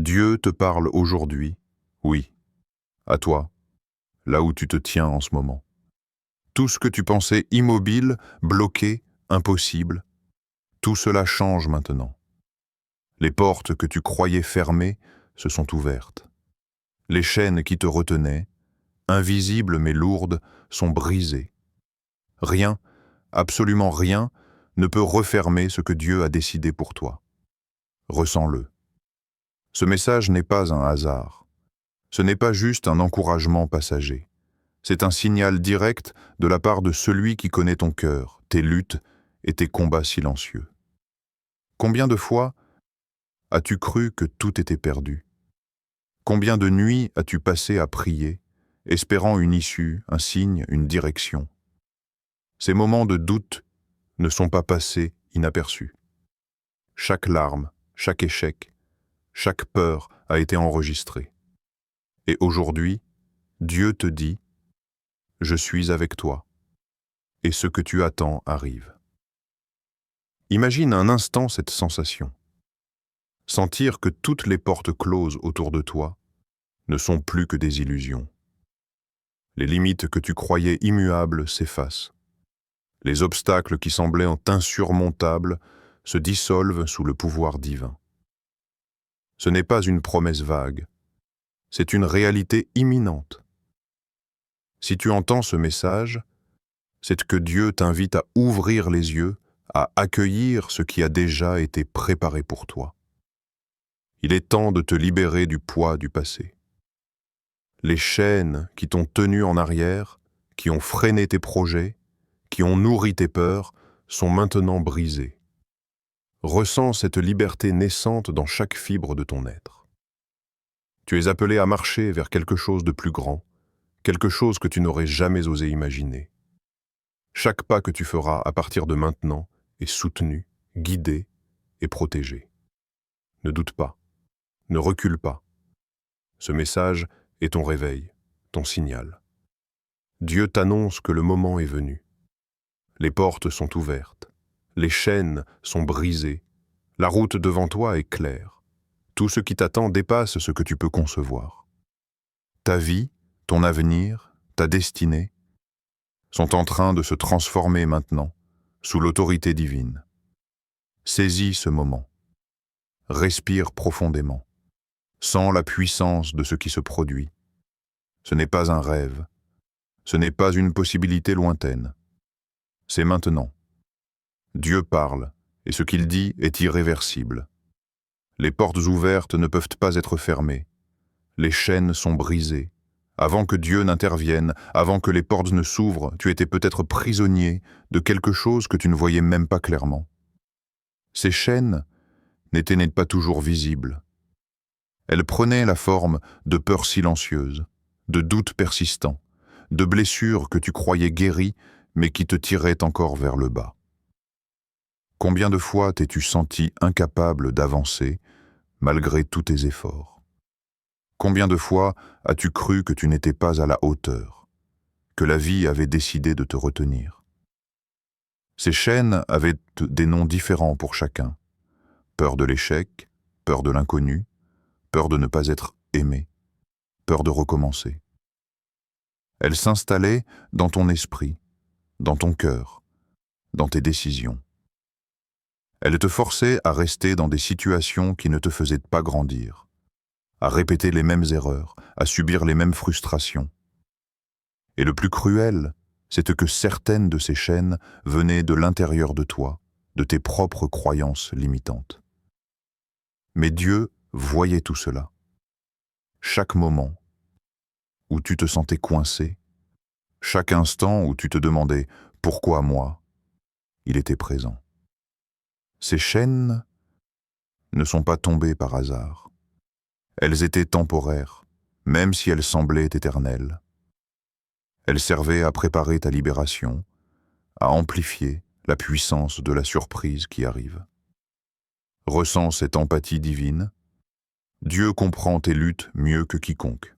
Dieu te parle aujourd'hui, oui, à toi, là où tu te tiens en ce moment. Tout ce que tu pensais immobile, bloqué, impossible, tout cela change maintenant. Les portes que tu croyais fermées se sont ouvertes. Les chaînes qui te retenaient, invisibles mais lourdes, sont brisées. Rien, absolument rien, ne peut refermer ce que Dieu a décidé pour toi. Ressens-le. Ce message n'est pas un hasard. Ce n'est pas juste un encouragement passager. C'est un signal direct de la part de celui qui connaît ton cœur, tes luttes et tes combats silencieux. Combien de fois as-tu cru que tout était perdu? Combien de nuits as-tu passé à prier, espérant une issue, un signe, une direction? Ces moments de doute ne sont pas passés inaperçus. Chaque larme, chaque échec, chaque peur a été enregistrée. Et aujourd'hui, Dieu te dit « Je suis avec toi » et ce que tu attends arrive. Imagine un instant cette sensation. Sentir que toutes les portes closes autour de toi ne sont plus que des illusions. Les limites que tu croyais immuables s'effacent. Les obstacles qui semblaient insurmontables se dissolvent sous le pouvoir divin. Ce n'est pas une promesse vague, c'est une réalité imminente. Si tu entends ce message, c'est que Dieu t'invite à ouvrir les yeux, à accueillir ce qui a déjà été préparé pour toi. Il est temps de te libérer du poids du passé. Les chaînes qui t'ont tenu en arrière, qui ont freiné tes projets, qui ont nourri tes peurs, sont maintenant brisées. Ressens cette liberté naissante dans chaque fibre de ton être. Tu es appelé à marcher vers quelque chose de plus grand, quelque chose que tu n'aurais jamais osé imaginer. Chaque pas que tu feras à partir de maintenant est soutenu, guidé et protégé. Ne doute pas, ne recule pas. Ce message est ton réveil, ton signal. Dieu t'annonce que le moment est venu. Les portes sont ouvertes, les chaînes sont brisées, la route devant toi est claire. Tout ce qui t'attend dépasse ce que tu peux concevoir. Ta vie, ton avenir, ta destinée sont en train de se transformer maintenant sous l'autorité divine. Saisis ce moment. Respire profondément. Sens la puissance de ce qui se produit. Ce n'est pas un rêve. Ce n'est pas une possibilité lointaine. C'est maintenant. Dieu parle, et ce qu'il dit est irréversible. Les portes ouvertes ne peuvent pas être fermées. Les chaînes sont brisées. Avant que Dieu n'intervienne, avant que les portes ne s'ouvrent, tu étais peut-être prisonnier de quelque chose que tu ne voyais même pas clairement. Ces chaînes n'étaient pas toujours visibles. Elles prenaient la forme de peurs silencieuses, de doutes persistants, de blessures que tu croyais guéries, mais qui te tiraient encore vers le bas. Combien de fois t'es-tu senti incapable d'avancer malgré tous tes efforts? Combien de fois as-tu cru que tu n'étais pas à la hauteur, que la vie avait décidé de te retenir? Ces chaînes avaient des noms différents pour chacun. Peur de l'échec, peur de l'inconnu, peur de ne pas être aimé, peur de recommencer. Elles s'installaient dans ton esprit, dans ton cœur, dans tes décisions. Elles te forçaient à rester dans des situations qui ne te faisaient pas grandir, à répéter les mêmes erreurs, à subir les mêmes frustrations. Et le plus cruel, c'est que certaines de ces chaînes venaient de l'intérieur de toi, de tes propres croyances limitantes. Mais Dieu voyait tout cela. Chaque moment où tu te sentais coincé, chaque instant où tu te demandais « Pourquoi moi ?», il était présent. Ces chaînes ne sont pas tombées par hasard. Elles étaient temporaires, même si elles semblaient éternelles. Elles servaient à préparer ta libération, à amplifier la puissance de la surprise qui arrive. Ressens cette empathie divine. Dieu comprend tes luttes mieux que quiconque.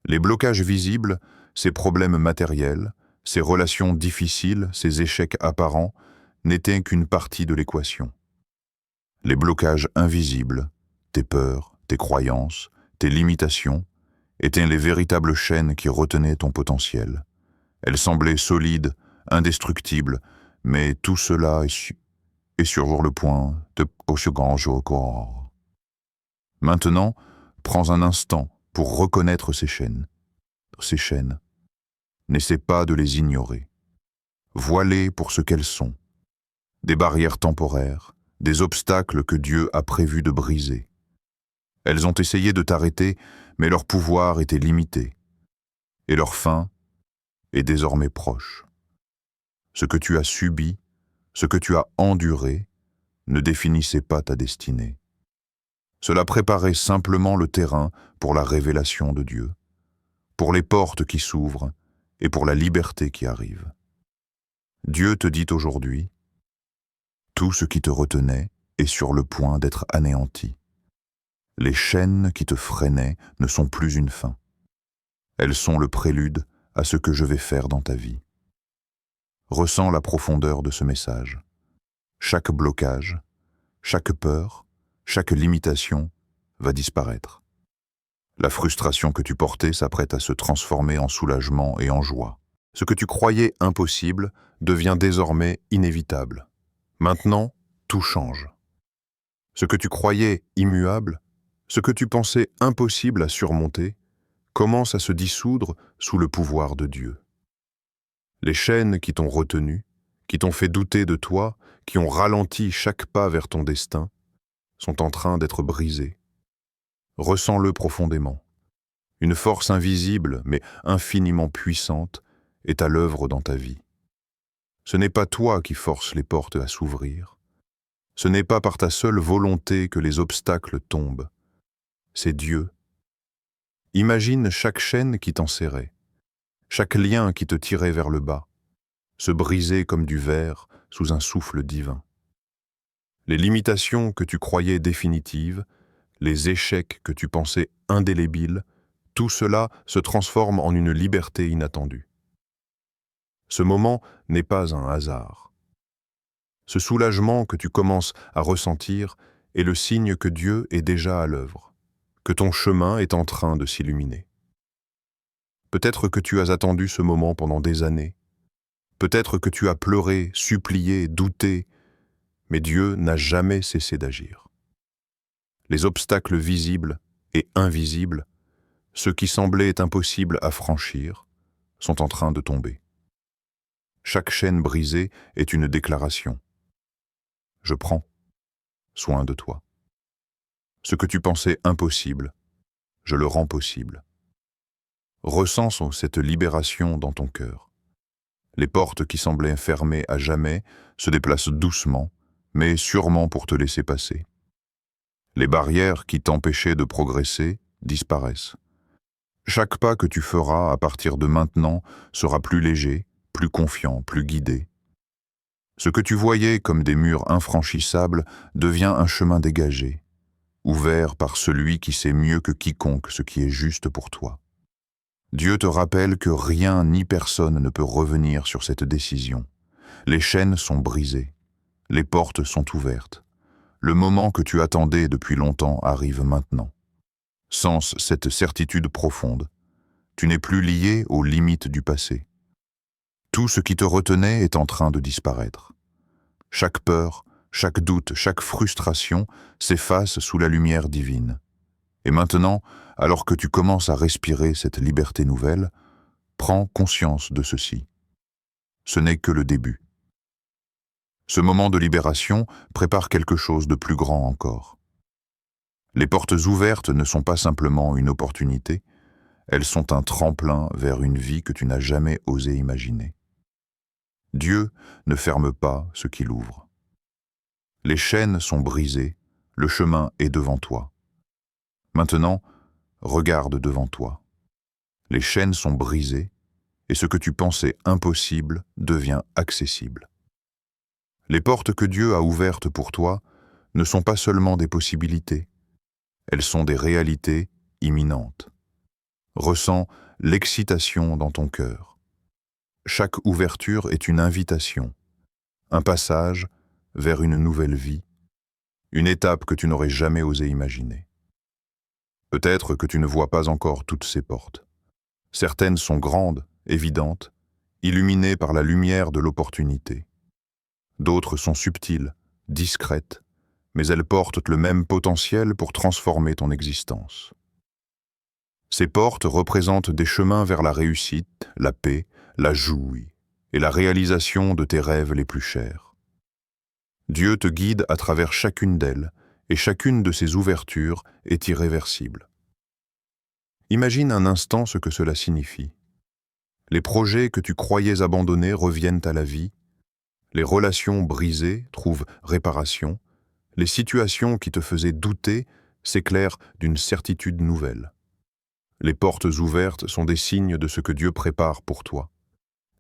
Les blocages visibles, ces problèmes matériels, ces relations difficiles, ces échecs apparents, n'étaient qu'une partie de l'équation. Les blocages invisibles, tes peurs, tes croyances, tes limitations, étaient les véritables chaînes qui retenaient ton potentiel. Elles semblaient solides, indestructibles, mais tout cela est sur le point de se au corps. Maintenant, prends un instant pour reconnaître ces chaînes. Ces chaînes, n'essaie pas de les ignorer. Vois-les pour ce qu'elles sont. Des barrières temporaires, des obstacles que Dieu a prévu de briser. Elles ont essayé de t'arrêter, mais leur pouvoir était limité. Et leur fin est désormais proche. Ce que tu as subi, ce que tu as enduré, ne définissait pas ta destinée. Cela préparait simplement le terrain pour la révélation de Dieu, pour les portes qui s'ouvrent et pour la liberté qui arrive. Dieu te dit aujourd'hui, tout ce qui te retenait est sur le point d'être anéanti. Les chaînes qui te freinaient ne sont plus une fin. Elles sont le prélude à ce que je vais faire dans ta vie. Ressens la profondeur de ce message. Chaque blocage, chaque peur, chaque limitation va disparaître. La frustration que tu portais s'apprête à se transformer en soulagement et en joie. Ce que tu croyais impossible devient désormais inévitable. Maintenant, tout change. Ce que tu croyais immuable, ce que tu pensais impossible à surmonter, commence à se dissoudre sous le pouvoir de Dieu. Les chaînes qui t'ont retenu, qui t'ont fait douter de toi, qui ont ralenti chaque pas vers ton destin, sont en train d'être brisées. Ressens-le profondément. Une force invisible, mais infiniment puissante, est à l'œuvre dans ta vie. Ce n'est pas toi qui forces les portes à s'ouvrir. Ce n'est pas par ta seule volonté que les obstacles tombent. C'est Dieu. Imagine chaque chaîne qui t'enserrait, chaque lien qui te tirait vers le bas, se briser comme du verre sous un souffle divin. Les limitations que tu croyais définitives, les échecs que tu pensais indélébiles, tout cela se transforme en une liberté inattendue. Ce moment n'est pas un hasard. Ce soulagement que tu commences à ressentir est le signe que Dieu est déjà à l'œuvre, que ton chemin est en train de s'illuminer. Peut-être que tu as attendu ce moment pendant des années. Peut-être que tu as pleuré, supplié, douté, mais Dieu n'a jamais cessé d'agir. Les obstacles visibles et invisibles, ceux qui semblaient impossibles à franchir, sont en train de tomber. Chaque chaîne brisée est une déclaration. Je prends soin de toi. Ce que tu pensais impossible, je le rends possible. Ressens cette libération dans ton cœur. Les portes qui semblaient fermées à jamais se déplacent doucement, mais sûrement pour te laisser passer. Les barrières qui t'empêchaient de progresser disparaissent. Chaque pas que tu feras à partir de maintenant sera plus léger, plus confiant, plus guidé. Ce que tu voyais comme des murs infranchissables devient un chemin dégagé, ouvert par celui qui sait mieux que quiconque ce qui est juste pour toi. Dieu te rappelle que rien ni personne ne peut revenir sur cette décision. Les chaînes sont brisées, les portes sont ouvertes. Le moment que tu attendais depuis longtemps arrive maintenant. Sens cette certitude profonde. Tu n'es plus lié aux limites du passé. Tout ce qui te retenait est en train de disparaître. Chaque peur, chaque doute, chaque frustration s'efface sous la lumière divine. Et maintenant, alors que tu commences à respirer cette liberté nouvelle, prends conscience de ceci. Ce n'est que le début. Ce moment de libération prépare quelque chose de plus grand encore. Les portes ouvertes ne sont pas simplement une opportunité, elles sont un tremplin vers une vie que tu n'as jamais osé imaginer. Dieu ne ferme pas ce qu'il ouvre. Les chaînes sont brisées, le chemin est devant toi. Maintenant, regarde devant toi. Les chaînes sont brisées et ce que tu pensais impossible devient accessible. Les portes que Dieu a ouvertes pour toi ne sont pas seulement des possibilités, elles sont des réalités imminentes. Ressens l'excitation dans ton cœur. Chaque ouverture est une invitation, un passage vers une nouvelle vie, une étape que tu n'aurais jamais osé imaginer. Peut-être que tu ne vois pas encore toutes ces portes. Certaines sont grandes, évidentes, illuminées par la lumière de l'opportunité. D'autres sont subtiles, discrètes, mais elles portent le même potentiel pour transformer ton existence. Ces portes représentent des chemins vers la réussite, la paix, la joie et la réalisation de tes rêves les plus chers. Dieu te guide à travers chacune d'elles, et chacune de ces ouvertures est irréversible. Imagine un instant ce que cela signifie. Les projets que tu croyais abandonnés reviennent à la vie, les relations brisées trouvent réparation, les situations qui te faisaient douter s'éclairent d'une certitude nouvelle. Les portes ouvertes sont des signes de ce que Dieu prépare pour toi.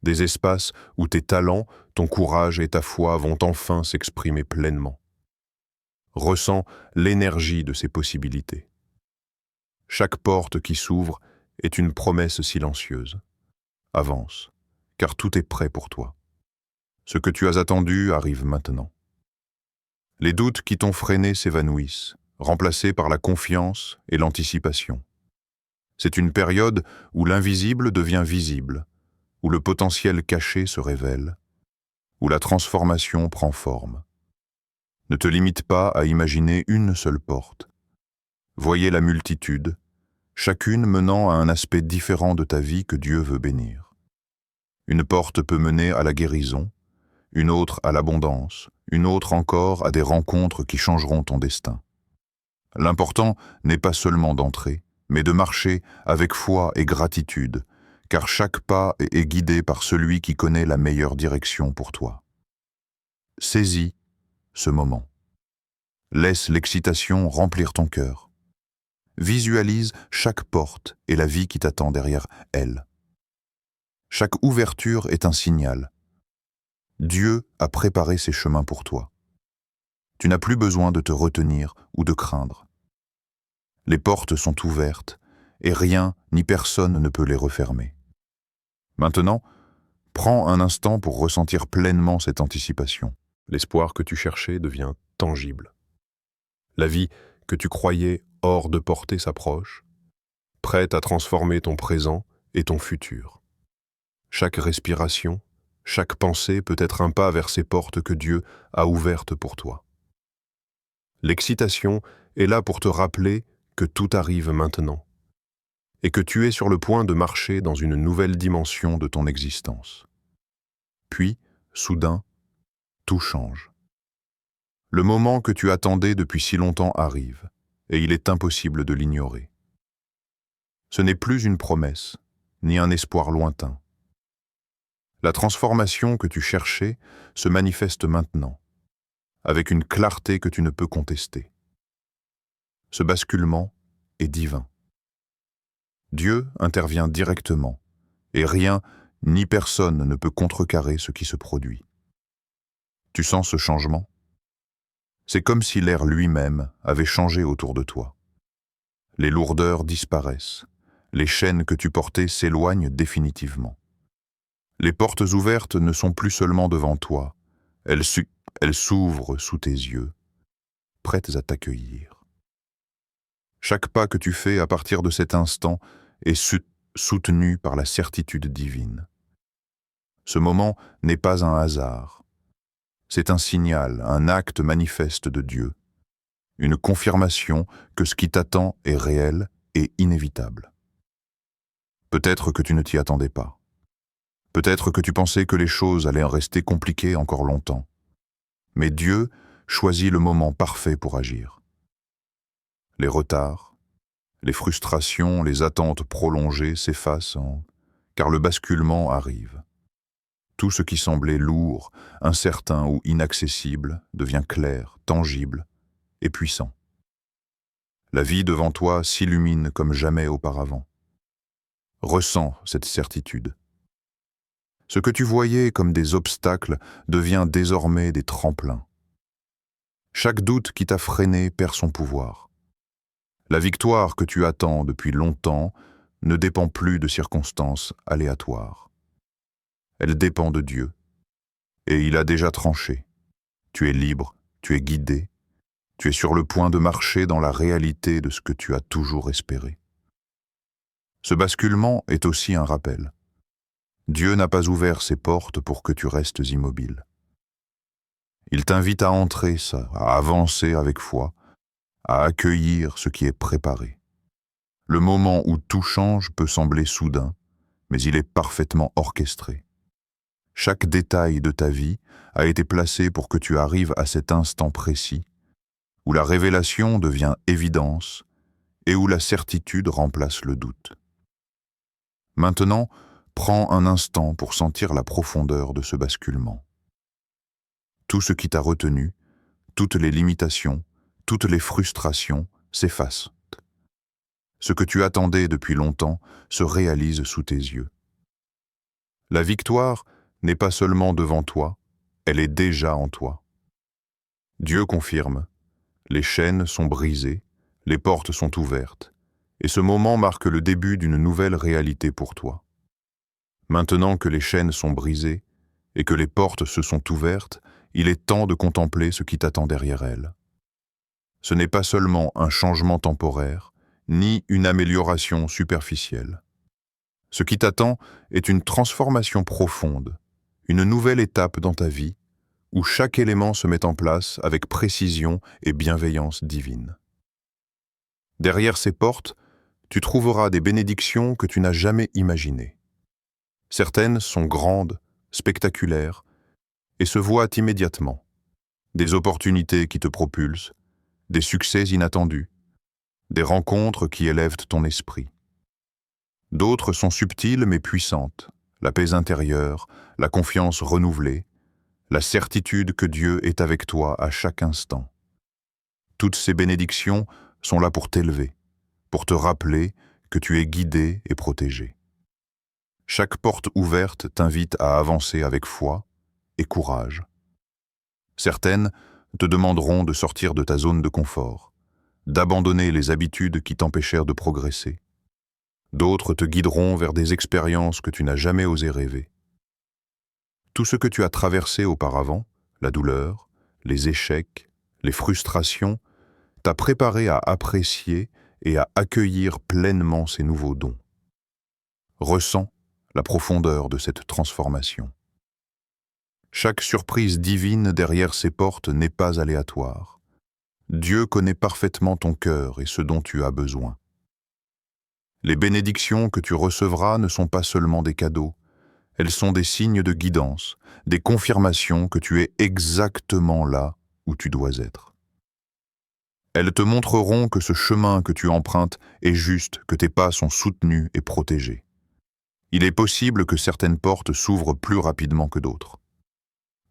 Des espaces où tes talents, ton courage et ta foi vont enfin s'exprimer pleinement. Ressens l'énergie de ces possibilités. Chaque porte qui s'ouvre est une promesse silencieuse. Avance, car tout est prêt pour toi. Ce que tu as attendu arrive maintenant. Les doutes qui t'ont freiné s'évanouissent, remplacés par la confiance et l'anticipation. C'est une période où l'invisible devient visible, où le potentiel caché se révèle, où la transformation prend forme. Ne te limite pas à imaginer une seule porte. Voyez la multitude, chacune menant à un aspect différent de ta vie que Dieu veut bénir. Une porte peut mener à la guérison, une autre à l'abondance, une autre encore à des rencontres qui changeront ton destin. L'important n'est pas seulement d'entrer, mais de marcher avec foi et gratitude, car chaque pas est guidé par celui qui connaît la meilleure direction pour toi. Saisis ce moment. Laisse l'excitation remplir ton cœur. Visualise chaque porte et la vie qui t'attend derrière elle. Chaque ouverture est un signal. Dieu a préparé ses chemins pour toi. Tu n'as plus besoin de te retenir ou de craindre. Les portes sont ouvertes et rien ni personne ne peut les refermer. Maintenant, prends un instant pour ressentir pleinement cette anticipation. L'espoir que tu cherchais devient tangible. La vie que tu croyais hors de portée s'approche, prête à transformer ton présent et ton futur. Chaque respiration, chaque pensée peut être un pas vers ces portes que Dieu a ouvertes pour toi. L'excitation est là pour te rappeler que tout arrive maintenant et que tu es sur le point de marcher dans une nouvelle dimension de ton existence. Puis, soudain, tout change. Le moment que tu attendais depuis si longtemps arrive, et il est impossible de l'ignorer. Ce n'est plus une promesse, ni un espoir lointain. La transformation que tu cherchais se manifeste maintenant, avec une clarté que tu ne peux contester. Ce basculement est divin. Dieu intervient directement, et rien ni personne ne peut contrecarrer ce qui se produit. Tu sens ce changement ? C'est comme si l'air lui-même avait changé autour de toi. Les lourdeurs disparaissent, les chaînes que tu portais s'éloignent définitivement. Les portes ouvertes ne sont plus seulement devant toi, elles s'ouvrent sous tes yeux, prêtes à t'accueillir. Chaque pas que tu fais à partir de cet instant est soutenu par la certitude divine. Ce moment n'est pas un hasard. C'est un signal, un acte manifeste de Dieu, une confirmation que ce qui t'attend est réel et inévitable. Peut-être que tu ne t'y attendais pas. Peut-être que tu pensais que les choses allaient rester compliquées encore longtemps. Mais Dieu choisit le moment parfait pour agir. Les retards, les frustrations, les attentes prolongées s'effacent car le basculement arrive. Tout ce qui semblait lourd, incertain ou inaccessible devient clair, tangible et puissant. La vie devant toi s'illumine comme jamais auparavant. Ressens cette certitude. Ce que tu voyais comme des obstacles devient désormais des tremplins. Chaque doute qui t'a freiné perd son pouvoir. La victoire que tu attends depuis longtemps ne dépend plus de circonstances aléatoires. Elle dépend de Dieu. Et il a déjà tranché. Tu es libre, tu es guidé, Tu es sur le point de marcher dans la réalité de ce que tu as toujours espéré. Ce basculement est aussi un rappel. Dieu n'a pas ouvert ses portes pour que tu restes immobile. Il t'invite à entrer, à avancer avec foi, à accueillir ce qui est préparé. Le moment où tout change peut sembler soudain, mais il est parfaitement orchestré. Chaque détail de ta vie a été placé pour que tu arrives à cet instant précis, où la révélation devient évidence et où la certitude remplace le doute. Maintenant, prends un instant pour sentir la profondeur de ce basculement. Tout ce qui t'a retenu, toutes les limitations, toutes les frustrations s'effacent. Ce que tu attendais depuis longtemps se réalise sous tes yeux. La victoire n'est pas seulement devant toi, elle est déjà en toi. Dieu confirme, les chaînes sont brisées, les portes sont ouvertes, et ce moment marque le début d'une nouvelle réalité pour toi. Maintenant que les chaînes sont brisées et que les portes se sont ouvertes, il est temps de contempler ce qui t'attend derrière elles. Ce n'est pas seulement un changement temporaire, ni une amélioration superficielle. Ce qui t'attend est une transformation profonde, une nouvelle étape dans ta vie, où chaque élément se met en place avec précision et bienveillance divine. Derrière ces portes, tu trouveras des bénédictions que tu n'as jamais imaginées. Certaines sont grandes, spectaculaires, et se voient immédiatement. Des opportunités qui te propulsent, des succès inattendus, des rencontres qui élèvent ton esprit. D'autres sont subtiles mais puissantes, la paix intérieure, la confiance renouvelée, la certitude que Dieu est avec toi à chaque instant. Toutes ces bénédictions sont là pour t'élever, pour te rappeler que tu es guidé et protégé. Chaque porte ouverte t'invite à avancer avec foi et courage. Certaines te demanderont de sortir de ta zone de confort, d'abandonner les habitudes qui t'empêchèrent de progresser. D'autres te guideront vers des expériences que tu n'as jamais osé rêver. Tout ce que tu as traversé auparavant, la douleur, les échecs, les frustrations, t'a préparé à apprécier et à accueillir pleinement ces nouveaux dons. Ressens la profondeur de cette transformation. Chaque surprise divine derrière ces portes n'est pas aléatoire. Dieu connaît parfaitement ton cœur et ce dont tu as besoin. Les bénédictions que tu recevras ne sont pas seulement des cadeaux, elles sont des signes de guidance, des confirmations que tu es exactement là où tu dois être. Elles te montreront que ce chemin que tu empruntes est juste, que tes pas sont soutenus et protégés. Il est possible que certaines portes s'ouvrent plus rapidement que d'autres.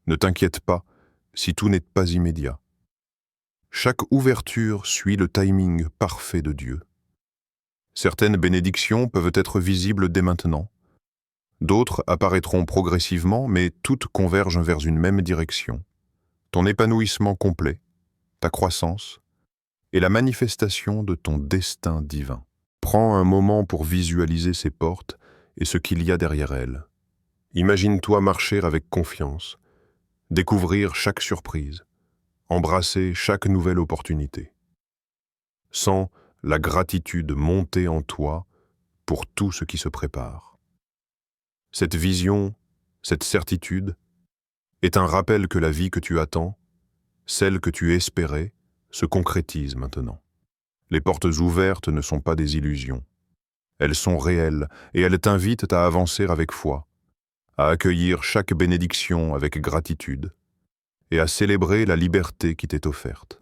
Ne t'inquiète pas si tout n'est pas immédiat. Chaque ouverture suit le timing parfait de Dieu. Certaines bénédictions peuvent être visibles dès maintenant. D'autres apparaîtront progressivement, mais toutes convergent vers une même direction. Ton épanouissement complet, ta croissance et la manifestation de ton destin divin. Prends un moment pour visualiser ces portes et ce qu'il y a derrière elles. Imagine-toi marcher avec confiance, découvrir chaque surprise, embrasser chaque nouvelle opportunité. Sens la gratitude monter en toi pour tout ce qui se prépare. Cette vision, cette certitude, est un rappel que la vie que tu attends, celle que tu espérais, se concrétise maintenant. Les portes ouvertes ne sont pas des illusions. Elles sont réelles et elles t'invitent à avancer avec foi, à accueillir chaque bénédiction avec gratitude et à célébrer la liberté qui t'est offerte.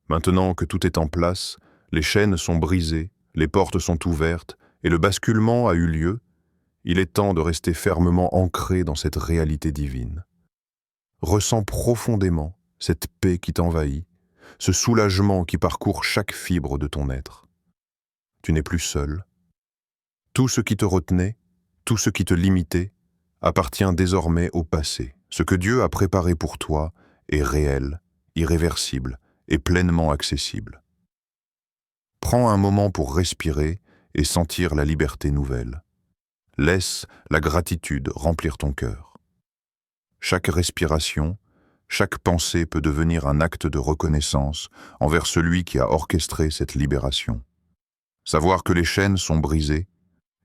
Maintenant que tout est en place, les chaînes sont brisées, les portes sont ouvertes et le basculement a eu lieu, il est temps de rester fermement ancré dans cette réalité divine. Ressens profondément cette paix qui t'envahit, ce soulagement qui parcourt chaque fibre de ton être. Tu n'es plus seul. Tout ce qui te retenait, tout ce qui te limitait, appartient désormais au passé. Ce que Dieu a préparé pour toi est réel, irréversible et pleinement accessible. Prends un moment pour respirer et sentir la liberté nouvelle. Laisse la gratitude remplir ton cœur. Chaque respiration, Chaque pensée peut devenir un acte de reconnaissance envers celui qui a orchestré cette libération. Savoir que les chaînes sont brisées,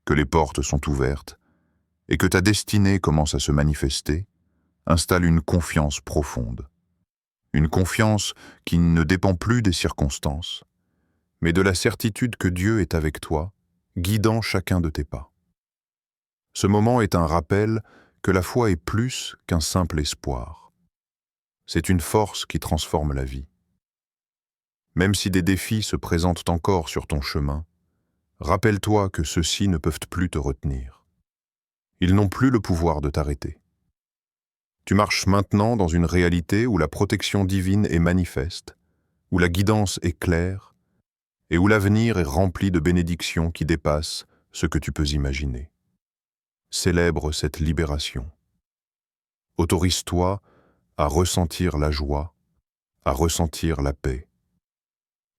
que les portes sont ouvertes, et que ta destinée commence à se manifester, installe une confiance profonde. Une confiance qui ne dépend plus des circonstances, mais de la certitude que Dieu est avec toi, guidant chacun de tes pas. Ce moment est un rappel que la foi est plus qu'un simple espoir. C'est une force qui transforme la vie. Même si des défis se présentent encore sur ton chemin, rappelle-toi que ceux-ci ne peuvent plus te retenir. Ils n'ont plus le pouvoir de t'arrêter. Tu marches maintenant dans une réalité où la protection divine est manifeste, où la guidance est claire, et où l'avenir est rempli de bénédictions qui dépassent ce que tu peux imaginer. Célèbre cette libération. Autorise-toi à ressentir la joie, à ressentir la paix.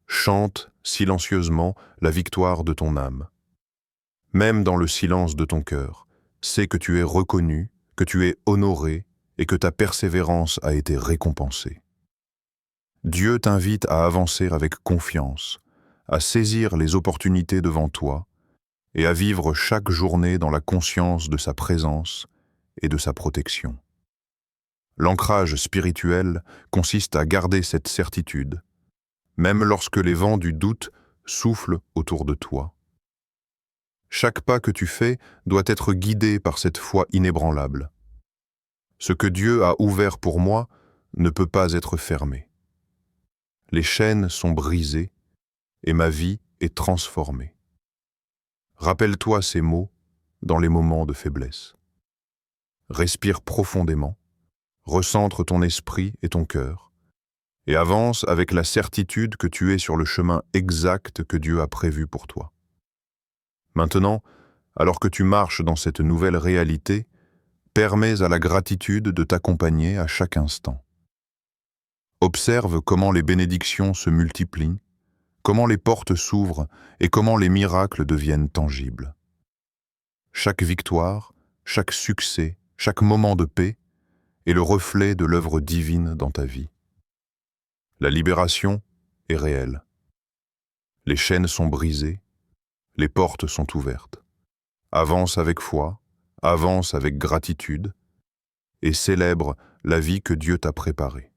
Chante silencieusement la victoire de ton âme. Même dans le silence de ton cœur, sais que tu es reconnu, que tu es honoré et que ta persévérance a été récompensée. Dieu t'invite à avancer avec confiance, à saisir les opportunités devant toi et à vivre chaque journée dans la conscience de sa présence et de sa protection. L'ancrage spirituel consiste à garder cette certitude, même lorsque les vents du doute soufflent autour de toi. Chaque pas que tu fais doit être guidé par cette foi inébranlable. Ce que Dieu a ouvert pour moi ne peut pas être fermé. Les chaînes sont brisées et ma vie est transformée. Rappelle-toi ces mots dans les moments de faiblesse. Respire profondément, recentre ton esprit et ton cœur, et avance avec la certitude que tu es sur le chemin exact que Dieu a prévu pour toi. Maintenant, alors que tu marches dans cette nouvelle réalité, permets à la gratitude de t'accompagner à chaque instant. Observe comment les bénédictions se multiplient, comment les portes s'ouvrent et comment les miracles deviennent tangibles. Chaque victoire, chaque succès, chaque moment de paix est le reflet de l'œuvre divine dans ta vie. La libération est réelle. Les chaînes sont brisées, les portes sont ouvertes. Avance avec foi, avance avec gratitude et célèbre la vie que Dieu t'a préparée.